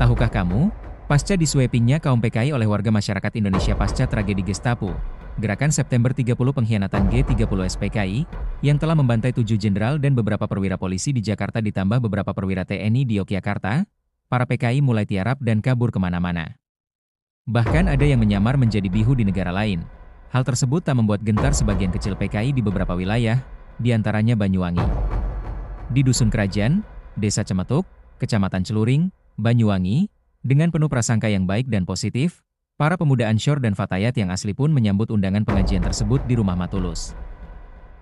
Tahukah kamu, pasca diswepingnya kaum PKI oleh warga masyarakat Indonesia pasca tragedi Gestapo, Gerakan September 30 pengkhianatan G30 SPKI, yang telah membantai 7 jenderal dan beberapa perwira polisi di Jakarta ditambah beberapa perwira TNI di Yogyakarta, para PKI mulai tiarap dan kabur kemana-mana. Bahkan ada yang menyamar menjadi bihu di negara lain. Hal tersebut tak membuat gentar sebagian kecil PKI di beberapa wilayah, di antaranya Banyuwangi. Di Dusun Kerajaan, Desa Cemetuk, Kecamatan Celuring, Banyuwangi, dengan penuh prasangka yang baik dan positif, para pemuda Ansyor dan Fatayat yang asli pun menyambut undangan pengajian tersebut di rumah Matulus.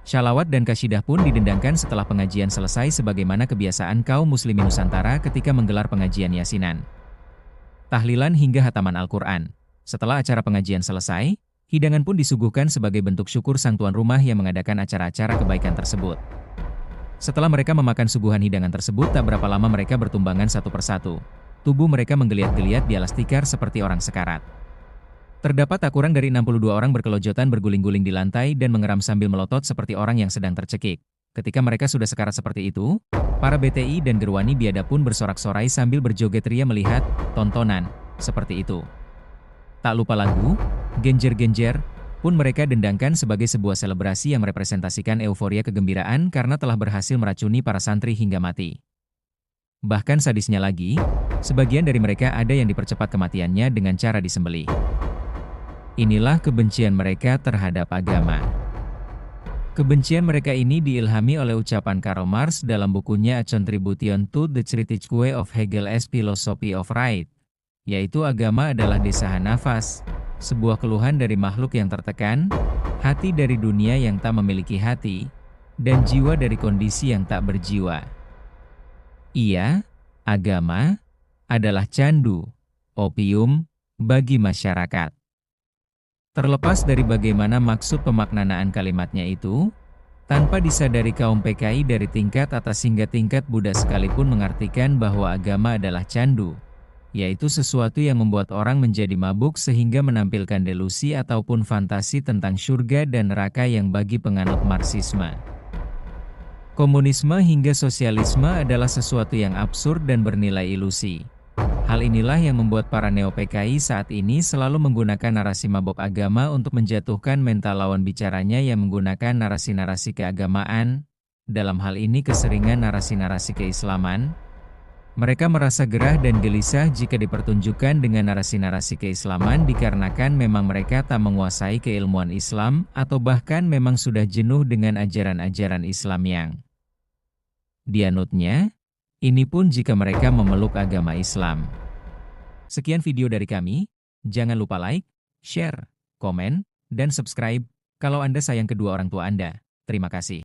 Syalawat dan kasyidah pun didendangkan setelah pengajian selesai sebagaimana kebiasaan kaum muslimin Nusantara ketika menggelar pengajian yasinan, tahlilan hingga hataman Al-Quran. Setelah acara pengajian selesai, hidangan pun disuguhkan sebagai bentuk syukur sang tuan rumah yang mengadakan acara-acara kebaikan tersebut. Setelah mereka memakan suguhan hidangan tersebut, tak berapa lama mereka bertumbangan satu persatu. Tubuh mereka menggeliat-geliat di alas tikar seperti orang sekarat. Terdapat tak kurang dari 62 orang berkelojotan berguling-guling di lantai dan mengeram sambil melotot seperti orang yang sedang tercekik. Ketika mereka sudah sekarat seperti itu, para BTI dan Gerwani Biada pun bersorak-sorai sambil berjoget ria melihat tontonan seperti itu. Tak lupa lagu, genjer-genjer, pun mereka dendangkan sebagai sebuah selebrasi yang merepresentasikan euforia kegembiraan karena telah berhasil meracuni para santri hingga mati. Bahkan sadisnya lagi, sebagian dari mereka ada yang dipercepat kematiannya dengan cara disembelih. Inilah kebencian mereka terhadap agama. Kebencian mereka ini diilhami oleh ucapan Karl Marx dalam bukunya A Contribution to the Critique of Hegel's Philosophy of Right, yaitu agama adalah desahan nafas, sebuah keluhan dari makhluk yang tertekan, hati dari dunia yang tak memiliki hati, dan jiwa dari kondisi yang tak berjiwa. Ia, agama, adalah candu, opium, bagi masyarakat. Terlepas dari bagaimana maksud pemaknaan kalimatnya itu, tanpa disadari kaum PKI dari tingkat atas hingga tingkat Buddha sekalipun mengartikan bahwa agama adalah candu, yaitu sesuatu yang membuat orang menjadi mabuk sehingga menampilkan delusi ataupun fantasi tentang surga dan neraka yang bagi penganut Marxisme, komunisme hingga sosialisme adalah sesuatu yang absurd dan bernilai ilusi. Hal inilah yang membuat para neo-PKI saat ini selalu menggunakan narasi mabok agama untuk menjatuhkan mental lawan bicaranya yang menggunakan narasi-narasi keagamaan, dalam hal ini keseringan narasi-narasi keislaman. Mereka merasa gerah dan gelisah jika dipertunjukkan dengan narasi-narasi keislaman dikarenakan memang mereka tak menguasai keilmuan Islam atau bahkan memang sudah jenuh dengan ajaran-ajaran Islam yang dianutnya. Ini pun jika mereka memeluk agama Islam. Sekian video dari kami, jangan lupa like, share, komen, dan subscribe kalau Anda sayang kedua orang tua Anda. Terima kasih.